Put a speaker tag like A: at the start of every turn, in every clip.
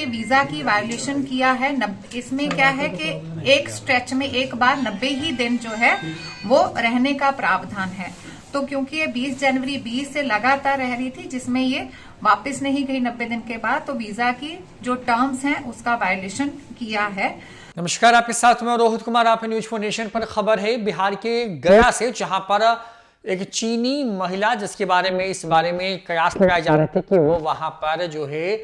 A: Visa की violation किया है। इसमें क्या है कि एक स्ट्रेच में एक बार 90 ही दिन जो है वो रहने का प्रावधान है। तो क्योंकि ये 20 जनवरी 20 से लगातार रह रही थी, जिसमें ये वापस नहीं गई 90 दिन के बाद, तो वीजा की जो टर्म्स हैं उसका वायोलेशन किया है।
B: नमस्कार, आपके साथ मैं रोहित कुमार। आप न्यूज फॉर नेशन पर खबर है बिहार के गया से, जहां पर एक चीनी महिला, जिसके बारे में इस बारे में कयास लगाए जा रहे थे कि वो वहां पर जो है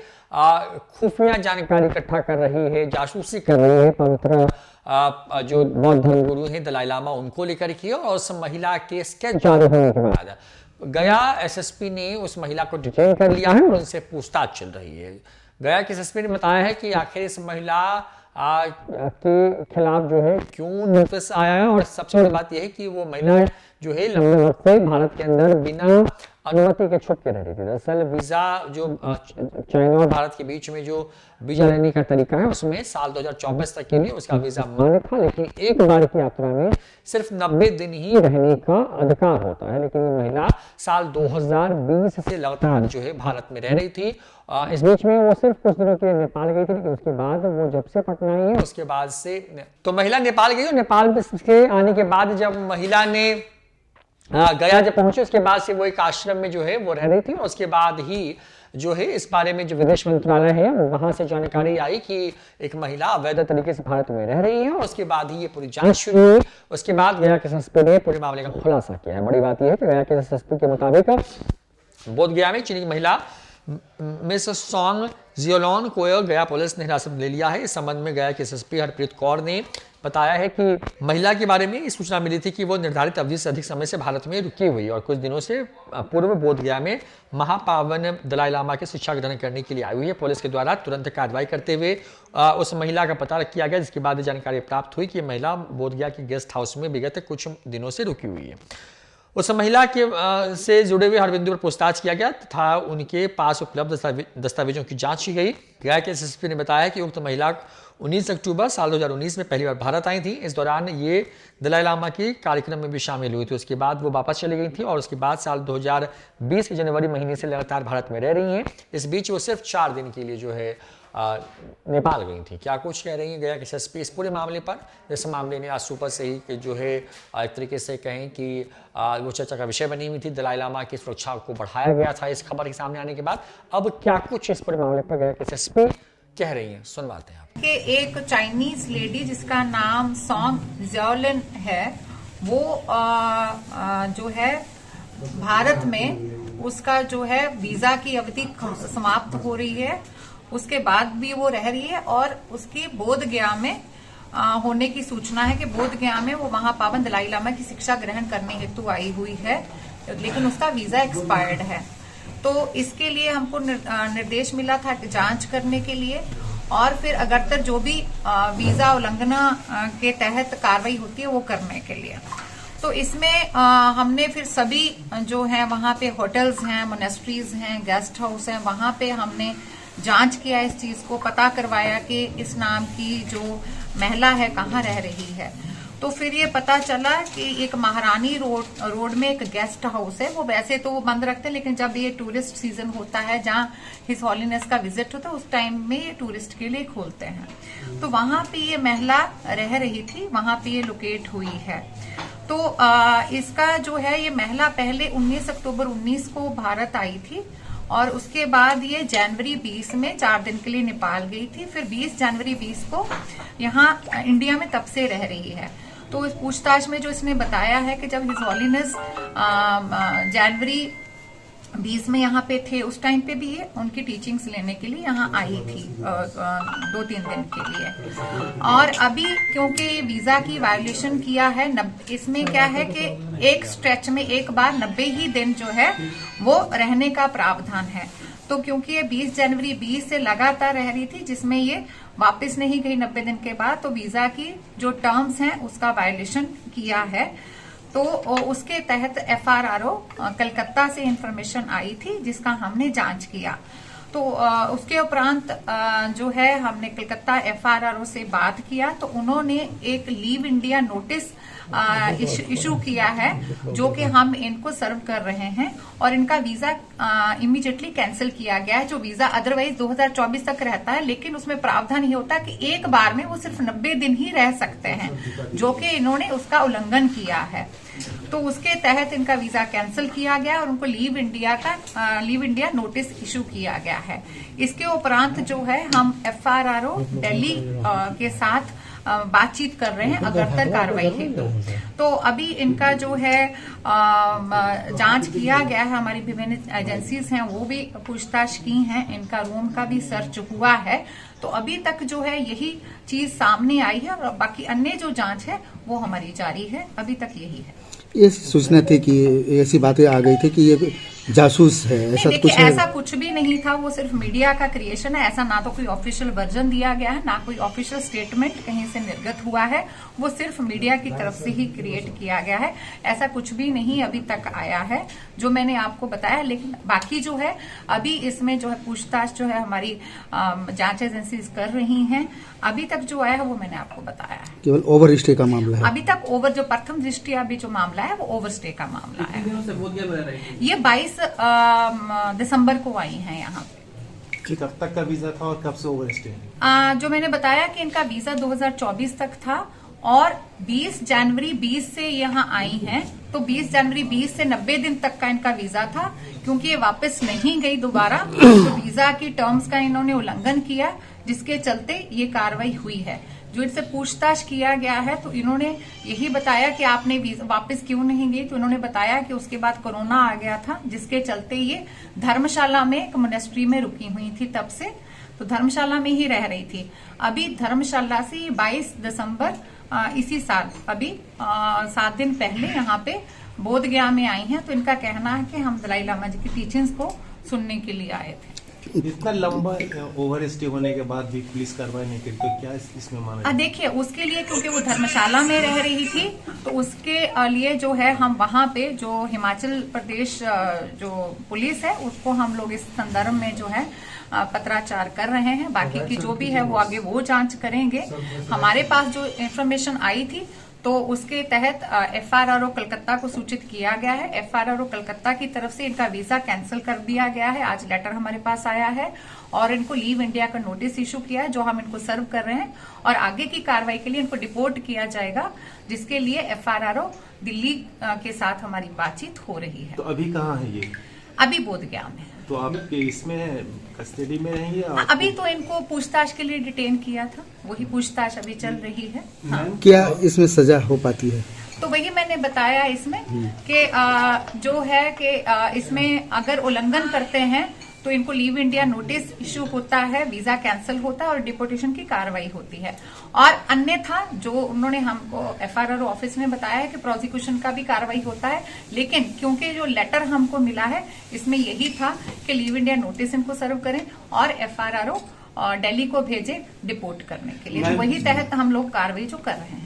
B: खुफिया जानकारी इकट्ठा कर रही है, जासूसी कर रही है पवित्र जो बौद्ध धर्मगुरु हैं दलाई लामा, उनको लेकर की। और उस महिला के स्केच जारी होने के बाद गया एसएसपी ने उस महिला को डिटेन कर लिया है और उनसे पूछताछ चल रही है। गया के एसएसपी ने बताया है कि आखिर इस महिला के खिलाफ जो है क्यों नोटिस आया है, और सबसे बड़ी बात यह है कि वो महिला जो है लंबे वक्त से भारत के अंदर बिना अनुमति के छुप के रह रही थी। दरअसल वीजा जो चाइना और भारत के बीच में जो वीजा लेने का तरीका है, उसमें साल 2024 तक के लिए उसका वीजा मान्य था, लेकिन एक बार की यात्रा में सिर्फ 90 दिन ही रहने का अधिकार होता है। लेकिन ये महिला साल 2020 से लगातार जो है भारत में रह रही थी। इस बीच में वो सिर्फ कुछ दिनों के लिए नेपाल गई थी, लेकिन उसके बाद वो जब से पटना आई है उसके बाद से तो महिला नेपाल गई, और नेपाल के आने के बाद जब महिला ने गया जब पहुंचे, उसके बाद से वो एक आश्रम में जो है वो रह रही थी। और उसके बाद ही जो है इस बारे में जो विदेश मंत्रालय है वहां से जानकारी आई कि एक महिला अवैध तरीके से भारत में रह रही है, और उसके बाद ही ये पूरी जांच शुरू हुई। उसके बाद गया के एसएसपी ने पूरे मामले का खुलासा किया है। बड़ी बात यह है कि गया के एसएसपी के मुताबिक बोधगया में चीनी महिला मिस सॉन्ग जियोलॉन को गया पुलिस ने हिरासत में ले लिया है। इस संबंध में गया के एसएसपी हरप्रीत कौर ने बताया है कि महिला के बारे में सूचना मिली थी कि वो निर्धारित अवधि से अधिक समय से भारत में रुकी हुई और कुछ दिनों से पूर्व बोधगया में महापावन दलाई लामा की शिक्षा ग्रहण करने के लिए आई हुई है। पुलिस के द्वारा तुरंत कार्रवाई करते हुए उस महिला का पता किया गया, जिसके बाद जानकारी प्राप्त हुई कि महिला बोधगया के गेस्ट हाउस में विगत कुछ दिनों से रुकी हुई है। उस महिला के से जुड़े हुए हर बिंदु पर पूछताछ किया गया तथा उनके पास उपलब्ध दस्तावेजों की जांच की गई। गया के एसएसपी ने बताया कि उक्त महिला 19 अक्टूबर साल 2019 में पहली बार भारत आई थी। इस दौरान ये दलाई लामा के कार्यक्रम में भी शामिल हुई थी। उसके बाद वो वापस चली गई थी और उसके बाद साल 2020 के जनवरी महीने से लगातार भारत में रह रही हैं। इस बीच वो सिर्फ 4 दिन के लिए जो है नेपाल गई थी। क्या कुछ कह रही है गया के एसएसपी इस पूरे मामले पर? इस मामले ने आज सुबह से ही कि जो है एक तरीके से कहें कि वो चर्चा का विषय बनी हुई थी। दलाई लामा की सुरक्षा को बढ़ाया गया था इस खबर के सामने आने के बाद। अब क्या कुछ इस पूरे मामले पर गया के एसएसपी कह रही हैं, सुनवाते हैं आप।
A: कि एक चाइनीज लेडी जिसका नाम सॉन्ग जियोलिन है, वो जो है भारत में उसका जो है वीजा की अवधि समाप्त हो रही है, उसके बाद भी वो रह रही है। और उसकी बोधगया में होने की सूचना है कि बोधगया में वो महापावन दलाई लामा की शिक्षा ग्रहण करने हेतु आई हुई है, लेकिन उसका वीजा एक्सपायर्ड है। तो इसके लिए हमको निर्देश मिला था कि जांच करने के लिए, और फिर अगरतर जो भी वीजा उल्लंघना के तहत कार्रवाई होती है वो करने के लिए। तो इसमें हमने फिर सभी जो है वहां पे होटल्स हैं, मोनेस्ट्रीज हैं, गेस्ट हाउस हैं, वहां पे हमने जांच किया, इस चीज को पता करवाया कि इस नाम की जो महिला है कहाँ रह रही है। तो फिर ये पता चला कि एक महारानी रोड में एक गेस्ट हाउस है। वो वैसे तो वो बंद रखते हैं, लेकिन जब ये टूरिस्ट सीजन होता है जहाँ हिज हॉलीनेस का विजिट होता है, उस टाइम में ये टूरिस्ट के लिए खोलते हैं। तो वहां पे ये महिला रह रही थी, वहां पे ये लोकेट हुई है। तो इसका जो है ये महिला पहले 19 अक्टूबर 19 को भारत आई थी, और उसके बाद ये जनवरी 20 में 4 दिन के लिए नेपाल गई थी। फिर 20 जनवरी 20 को यहाँ इंडिया में तब से रह रही है। तो इस पूछताछ में जो इसने बताया है कि जब हिज हॉलीनेस जनवरी 20 में यहाँ पे थे, उस टाइम पे भी ये उनकी टीचिंग्स लेने के लिए यहाँ आई थी 2-3 दिन के लिए। और अभी क्योंकि वीजा की वायोलेशन किया है, इसमें क्या है कि एक स्ट्रेच में एक बार 90 ही दिन जो है वो रहने का प्रावधान है। तो क्योंकि ये 20 जनवरी 20 से लगातार रह रही थी, जिसमें ये वापस नहीं गई 90 दिन के बाद, तो वीजा की जो टर्म्स हैं उसका वायोलेशन किया है। तो उसके तहत एफआरआरओ कलकत्ता से इंफॉर्मेशन आई थी, जिसका हमने जांच किया। तो उसके उपरांत जो है हमने कलकत्ता एफआरआरओ से बात किया, तो उन्होंने एक लीव इंडिया नोटिस इशू किया है, जो कि हम इनको सर्व कर रहे हैं, और इनका वीजा इमीडिएटली कैंसिल किया गया है। जो वीजा अदरवाइज 2024 तक रहता है, लेकिन उसमें प्रावधान ये होता है कि एक बार में वो सिर्फ 90 दिन ही रह सकते हैं, जो कि इन्होंने उसका उल्लंघन किया है। तो उसके तहत इनका वीजा कैंसिल किया गया और उनको लीव इंडिया नोटिस इशू किया गया है। इसके उपरांत जो है हम FRRO दिल्ली के साथ बातचीत कर रहे हैं अग्रतर कार्रवाई हेतु। तो अभी इनका जो है जांच किया गया है, हमारी विभिन्न एजेंसीज हैं वो भी पूछताछ की हैं, इनका रूम का भी सर्च हुआ है। तो अभी तक जो है यही चीज सामने आई है, और बाकी अन्य जो जांच है वो हमारी जारी है। अभी तक यही है।
C: ये सूचना थी कि ऐसी बातें आ गई थी कि ये जासूस है, ऐसा कुछ है?
A: ऐसा कुछ भी नहीं था, वो सिर्फ मीडिया का क्रिएशन है। ऐसा ना तो कोई ऑफिशियल वर्जन दिया गया है, ना कोई ऑफिशियल स्टेटमेंट कहीं से निर्गत हुआ है। वो सिर्फ मीडिया की तरफ से ही क्रिएट किया गया है। ऐसा कुछ भी नहीं अभी तक आया है जो मैंने आपको बताया। लेकिन बाकी जो है अभी इसमें जो है पूछताछ जो है हमारी जांच एजेंसीज कर रही हैं। अभी तक जो आया है वो मैंने आपको बताया है।
C: केवल ओवर स्टे का मामला है
A: अभी तक। ओवर जो प्रथम दृष्टि अभी जो मामला है वो ओवर स्टे का मामला है। ये 22 दिसंबर को आई हैं यहाँ पे।
D: कब तक का वीजा था और कब से ओवर स्टे?
A: जो मैंने बताया कि इनका वीजा 2024 तक था, और 20 जनवरी 20 से यहाँ आई हैं। तो 20 जनवरी 20 से 90 दिन तक का इनका वीजा था, क्योंकि ये वापस नहीं गई दोबारा। तो वीजा की टर्म्स का इन्होंने उल्लंघन किया, जिसके चलते ये कार्रवाई हुई है। जो इनसे पूछताछ किया गया है तो इन्होंने यही बताया कि आपने वापस क्यों नहीं गई। तो इन्होंने बताया कि उसके बाद कोरोना आ गया था, जिसके चलते ये धर्मशाला में एक मोनेस्ट्री में रुकी हुई थी तब से। तो धर्मशाला में ही रह रही थी। अभी धर्मशाला से 22 दिसंबर इसी साल अभी 7 दिन पहले यहाँ पे बोध गया में आई हैं। तो इनका कहना है कि हम दलाई लामा जी की टीचिंग्स को सुनने के लिए आए थे।
D: इतना लंबा ओवर स्टे होने के बाद भी पुलिस कार्रवाई नहीं करी, तो क्या इसमें माना?
A: देखिए, उसके लिए क्योंकि वो धर्मशाला में रह रही थी, तो उसके लिए जो है हम वहां पे जो हिमाचल प्रदेश जो पुलिस है उसको हम लोग इस संदर्भ में जो है पत्राचार कर रहे हैं। बाकी की जो भी है वो आगे वो जांच करेंगे। हमारे पास जो इन्फॉर्मेशन आई थी तो उसके तहत FRRO कलकत्ता को सूचित किया गया है। FRRO कलकत्ता की तरफ से इनका वीजा कैंसिल कर दिया गया है। आज लेटर हमारे पास आया है और इनको लीव इंडिया का नोटिस इशू किया है, जो हम इनको सर्व कर रहे हैं। और आगे की कार्रवाई के लिए इनको डिपोर्ट किया जाएगा, जिसके लिए FRRO दिल्ली के साथ हमारी बातचीत हो रही है।
D: तो अभी कहाँ है ये?
A: अभी बोध गया में।
D: तो आप इसमें कस्टडी में रहेंगे?
A: अभी तो इनको पूछताछ के लिए डिटेन किया था, वही पूछताछ अभी चल रही है। हाँ।
C: क्या इसमें सजा हो पाती है?
A: तो वही मैंने बताया इसमें कि जो है कि इसमें अगर उल्लंघन करते हैं तो इनको लीव इंडिया नोटिस इशू होता है, वीजा कैंसिल होता है और डिपोर्टेशन की कार्रवाई होती है। और अन्यथा जो उन्होंने हमको FRRO ऑफिस में बताया है कि प्रोसिक्यूशन का भी कार्रवाई होता है। लेकिन क्योंकि जो लेटर हमको मिला है इसमें यही था कि लीव इंडिया नोटिस इनको सर्व करें और FRRO दिल्ली को भेजे डिपोर्ट करने के लिए। तो वही तहत हम लोग कार्रवाई जो कर रहे हैं।